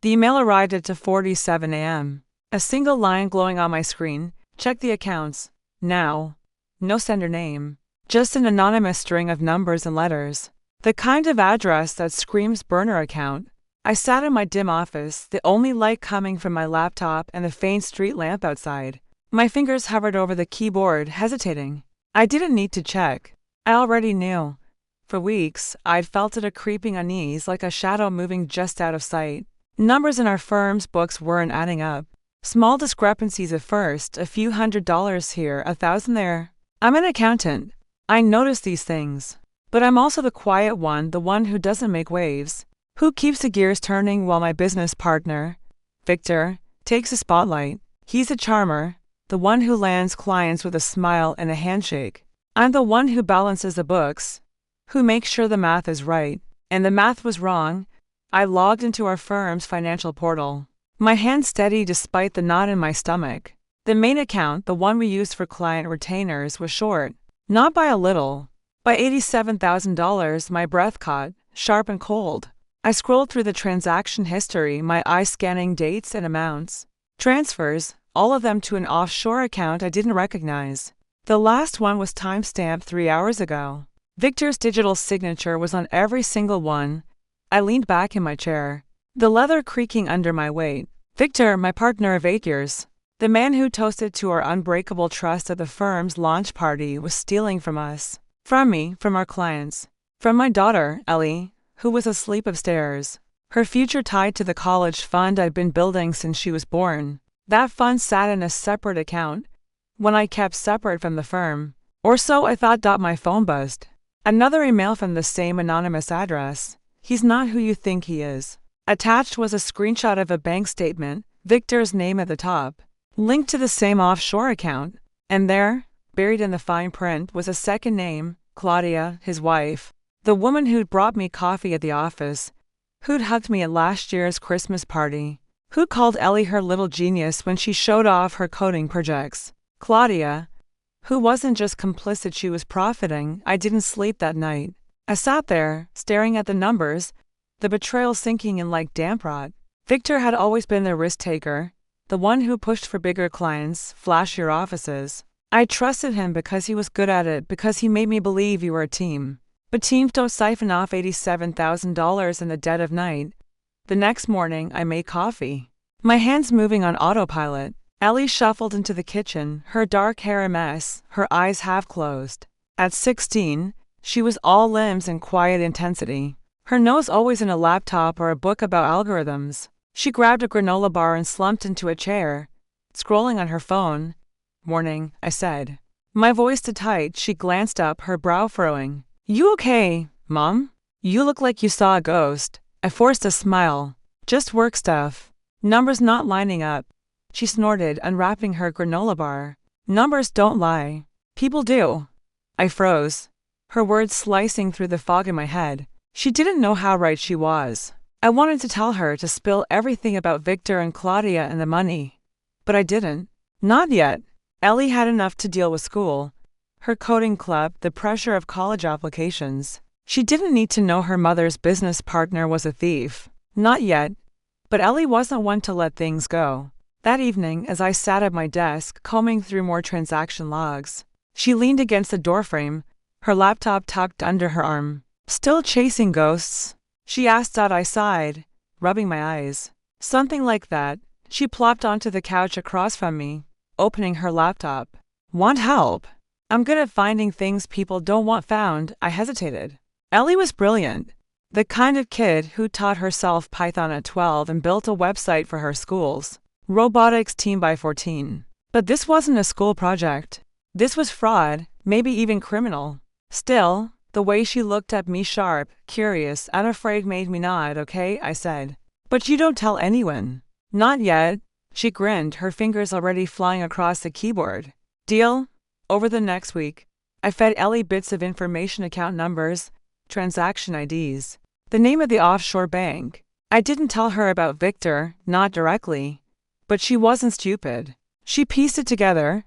The email arrived at 2:47 a.m. A single line glowing on my screen: check the accounts. Now. No sender name. Just an anonymous string of numbers and letters. The kind of address that screams burner account. I sat in my dim office, the only light coming from my laptop and the faint street lamp outside. My fingers hovered over the keyboard, hesitating. I didn't need to check. I already knew. For weeks, I'd felt it a creeping unease, like a shadow moving just out of sight. Numbers in our firm's books weren't adding up. Small discrepancies at first, a few $100s here, 1,000 there. I'm an accountant. I notice these things. But I'm also the quiet one, the one who doesn't make waves, who keeps the gears turning while my business partner, Victor, takes the spotlight. He's a charmer, the one who lands clients with a smile and a handshake. I'm the one who balances the books, who makes sure the math is right. And the math was wrong. I logged into our firm's financial portal, my hand steady despite the knot in my stomach. The main account, the one we used for client retainers, was short. Not by a little. By $87,000, my breath caught, sharp and cold. I scrolled through the transaction history, my eyes scanning dates and amounts. Transfers, all of them to an offshore account I didn't recognize. The last one was timestamped 3 hours ago. Victor's digital signature was on every single one. I leaned back in my chair, the leather creaking under my weight. Victor, my partner of 8 years, the man who toasted to our unbreakable trust at the firm's launch party, was stealing from us. From me, from our clients. From my daughter, Ellie, who was asleep upstairs. Her future tied to the college fund I'd been building since she was born. That fund sat in a separate account, one I kept separate from the firm. Or so I thought. My phone buzzed. Another email from the same anonymous address. He's not who you think he is. Attached was a screenshot of a bank statement, Victor's name at the top, linked to the same offshore account. And there, buried in the fine print, was a second name, Claudia, his wife, the woman who'd brought me coffee at the office, who'd hugged me at last year's Christmas party, who called Ellie her little genius when she showed off her coding projects. Claudia, who wasn't just complicit, she was profiting. I didn't sleep that night. I sat there, staring at the numbers, the betrayal sinking in like damp rot. Victor had always been the risk-taker, the one who pushed for bigger clients, flashier offices. I trusted him because he was good at it, because he made me believe you were a team. But teams don't siphon off $87,000 in the dead of night. The next morning, I made coffee, my hands moving on autopilot. Ellie shuffled into the kitchen, her dark hair a mess, her eyes half closed. At 16, she was all limbs and quiet intensity, her nose always in a laptop or a book about algorithms. She grabbed a granola bar and slumped into a chair, scrolling on her phone. "Morning," I said. My voice too tight. She glanced up, her brow furrowing. "You okay, Mom? You look like you saw a ghost." I forced a smile. "Just work stuff. Numbers not lining up." She snorted, unwrapping her granola bar. "Numbers don't lie. People do." I froze, her words slicing through the fog in my head. She didn't know how right she was. I wanted to tell her, to spill everything about Victor and Claudia and the money. But I didn't. Not yet. Ellie had enough to deal with school, her coding club, the pressure of college applications. She didn't need to know her mother's business partner was a thief. Not yet. But Ellie wasn't one to let things go. That evening, as I sat at my desk, combing through more transaction logs, she leaned against the doorframe, her laptop tucked under her arm. "Still chasing ghosts?" she asked. I sighed, rubbing my eyes. "Something like that." She plopped onto the couch across from me, opening her laptop. "Want help?" "I'm good at finding things people don't want found." I hesitated. Ellie was brilliant. The kind of kid who taught herself Python at 12 and built a website for her school's robotics team by 14. But this wasn't a school project. This was fraud, maybe even criminal. Still, the way she looked at me, sharp, curious, unafraid, made me nod. "Okay," I said. "But you don't tell anyone." "Not yet." She grinned, her fingers already flying across the keyboard. "Deal?" Over the next week, I fed Ellie bits of information, account numbers, transaction IDs, the name of the offshore bank. I didn't tell her about Victor, not directly. But she wasn't stupid. She pieced it together,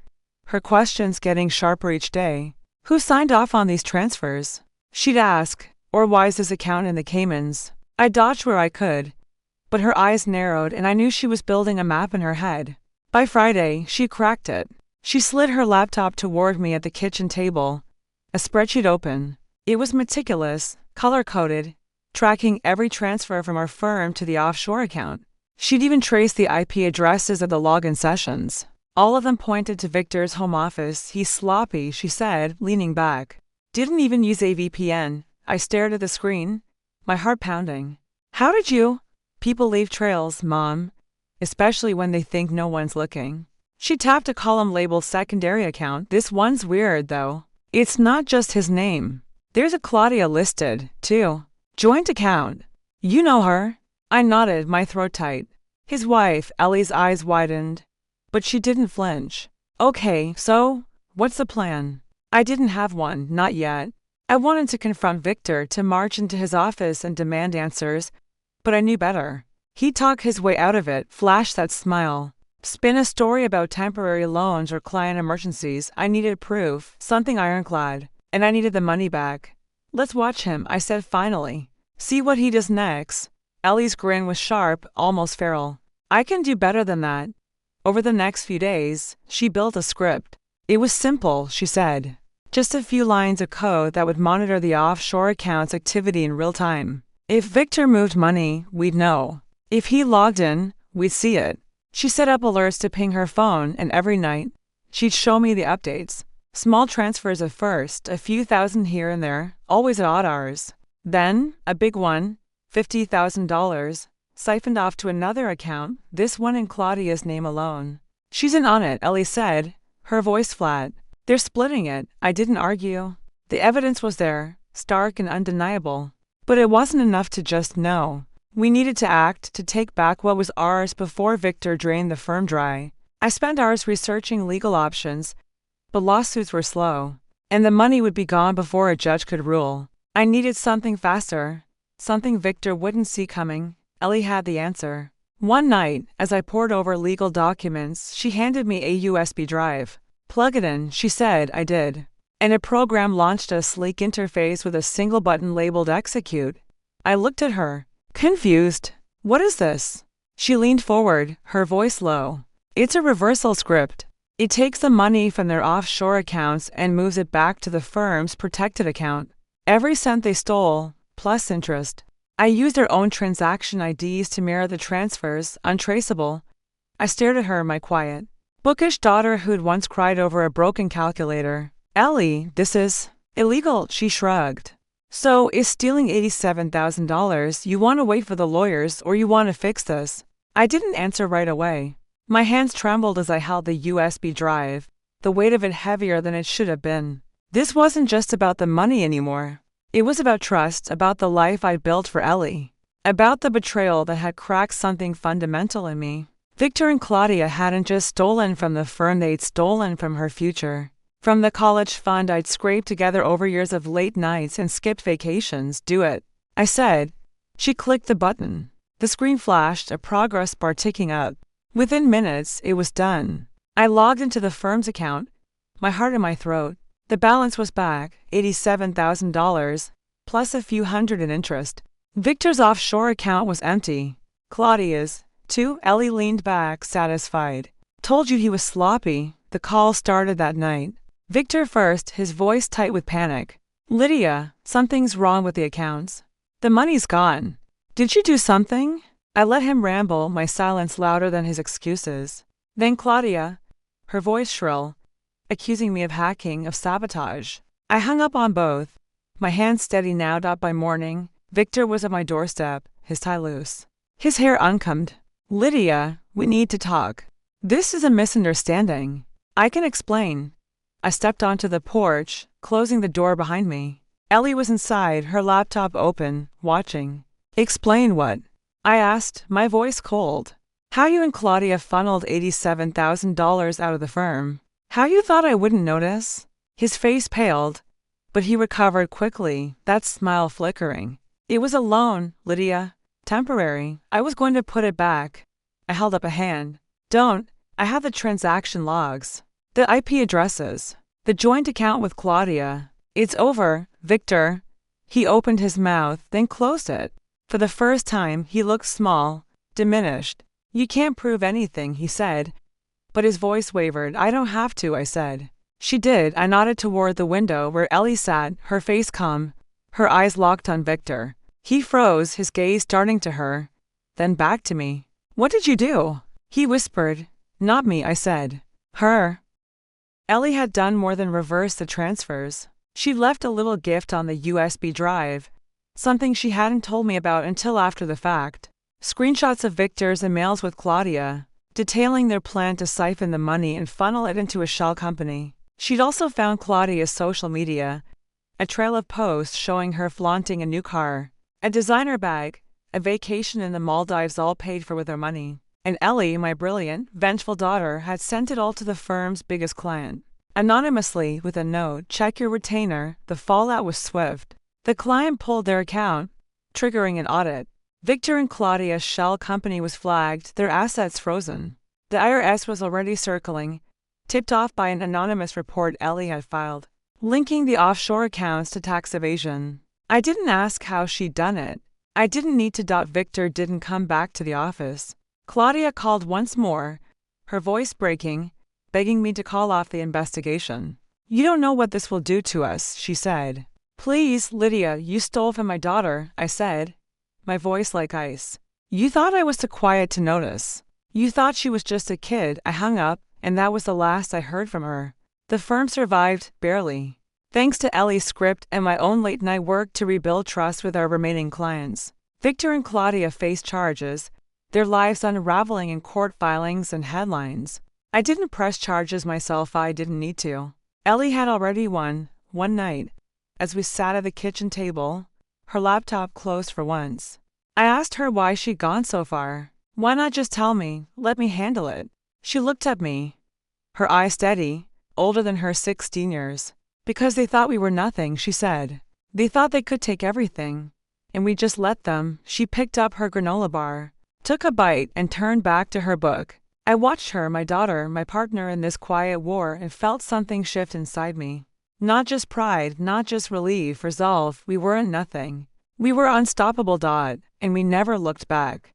her questions getting sharper each day. "Who signed off on these transfers?" she'd ask. "Or why is this account in the Caymans?" I dodged where I could. but her eyes narrowed and I knew she was building a map in her head. By Friday, she cracked it. She slid her laptop toward me at the kitchen table, a spreadsheet open. It was meticulous, color-coded, tracking every transfer from our firm to the offshore account. She'd even traced the IP addresses of the login sessions. All of them pointed to Victor's home office. He's sloppy, she said, leaning back. Didn't even use a VPN. I stared at the screen, my heart pounding. How did you? People leave trails, Mom, especially when they think no one's looking. She tapped a column labeled secondary account. This one's weird, though. It's not just his name. There's a Claudia listed, too. Joint account. You know her? I nodded, my throat tight. His wife, Ellie's eyes widened, but she didn't flinch. Okay, so, what's the plan? I didn't have one, not yet. I wanted to confront Victor, to march into his office and demand answers, but I knew better. He'd talk his way out of it, flash that smile, spin a story about temporary loans or client emergencies. I needed proof, something ironclad, and I needed the money back. Let's watch him, I said finally. See what he does next. Ellie's grin was sharp, almost feral. I can do better than that. Over the next few days, she built a script. It was simple, she said. Just a few lines of code that would monitor the offshore account's activity in real time. If Victor moved money, we'd know. If he logged in, we'd see it. She set up alerts to ping her phone, and every night, she'd show me the updates. Small transfers at first, a few thousand here and there, always at odd hours. Then, a big one, $50,000, siphoned off to another account, this one in Claudia's name alone. She's in on it, Ellie said, her voice flat. They're splitting it. I didn't argue. The evidence was there, stark and undeniable. But it wasn't enough to just know. We needed to act, to take back what was ours before Victor drained the firm dry. I spent hours researching legal options, but lawsuits were slow, and the money would be gone before a judge could rule. I needed something faster, something Victor wouldn't see coming. Ellie had the answer. One night, as I pored over legal documents, she handed me a USB drive. Plug it in, she said. I did. And a program launched a sleek interface with a single button labeled execute. I looked at her, confused. What is this? She leaned forward, her voice low. It's a reversal script. It takes the money from their offshore accounts and moves it back to the firm's protected account. Every cent they stole, plus interest. I used their own transaction IDs to mirror the transfers, untraceable. I stared at her, my quiet, bookish daughter who'd once cried over a broken calculator. Ellie, this is illegal, she shrugged. So, is stealing $87,000, you want to wait for the lawyers or you want to fix this? I didn't answer right away. My hands trembled as I held the USB drive, the weight of it heavier than it should have been. This wasn't just about the money anymore. It was about trust, about the life I'd built for Ellie, about the betrayal that had cracked something fundamental in me. Victor and Claudia hadn't just stolen from the firm, they'd stolen from her future. From the college fund I'd scraped together over years of late nights and skipped vacations. Do it, I said. She clicked the button. The screen flashed, a progress bar ticking up. Within minutes, it was done. I logged into the firm's account, my heart in my throat. The balance was back, $87,000, plus a few hundred in interest. Victor's offshore account was empty. Claudia's, too. Ellie leaned back, satisfied. Told you he was sloppy. The call started that night. Victor first, his voice tight with panic. Lydia, something's wrong with the accounts. The money's gone. Did you do something? I let him ramble, my silence louder than his excuses. Then Claudia, her voice shrill, accusing me of hacking, of sabotage. I hung up on both, my hands steady now. By morning, Victor was at my doorstep, his tie loose, his hair uncombed. Lydia, we need to talk. This is a misunderstanding. I can explain. I stepped onto the porch, closing the door behind me. Ellie was inside, her laptop open, watching. Explain what? I asked, my voice cold. How you and Claudia funneled $87,000 out of the firm. How you thought I wouldn't notice? His face paled, but he recovered quickly, that smile flickering. It was a loan, Lydia. Temporary. I was going to put it back. I held up a hand. Don't. I have the transaction logs. The IP addresses. The joint account with Claudia. It's over, Victor. He opened his mouth, then closed it. For the first time, he looked small, diminished. You can't prove anything, he said. But his voice wavered. I don't have to, I said. She did. I nodded toward the window where Ellie sat, her face calm, her eyes locked on Victor. He froze, his gaze darting to her, then back to me. What did you do? He whispered. Not me, I said. Her. Ellie had done more than reverse the transfers. She'd left a little gift on the USB drive, something she hadn't told me about until after the fact. Screenshots of Victor's emails with Claudia, detailing their plan to siphon the money and funnel it into a shell company. She'd also found Claudia's social media, a trail of posts showing her flaunting a new car, a designer bag, a vacation in the Maldives all paid for with her money. And Ellie, my brilliant, vengeful daughter, had sent it all to the firm's biggest client. Anonymously, with a note, check your retainer. The fallout was swift. The client pulled their account, triggering an audit. Victor and Claudia's shell company was flagged, their assets frozen. The IRS was already circling, tipped off by an anonymous report Ellie had filed, linking the offshore accounts to tax evasion. I didn't ask how she'd done it. I didn't need to. Victor didn't come back to the office. Claudia called once more, her voice breaking, begging me to call off the investigation. You don't know what this will do to us, she said. Please, Lydia, you stole from my daughter, I said, my voice like ice. You thought I was too quiet to notice. You thought she was just a kid. I hung up, and that was the last I heard from her. The firm survived, barely, thanks to Ellie's script and my own late-night work to rebuild trust with our remaining clients. Victor and Claudia faced charges, their lives unraveling in court filings and headlines. I didn't press charges myself. I didn't need to. Ellie had already won, one night, as we sat at the kitchen table, her laptop closed for once. I asked her why she'd gone so far. Why not just tell me, let me handle it? She looked at me, her eyes steady, older than her 16 years. Because they thought we were nothing, she said. They thought they could take everything. And we just let them. She picked up her granola bar, took a bite, and turned back to her book. I watched her, my daughter, my partner in this quiet war, and felt something shift inside me. Not just pride, not just relief, resolve. We weren't nothing. We were unstoppable. And we never looked back.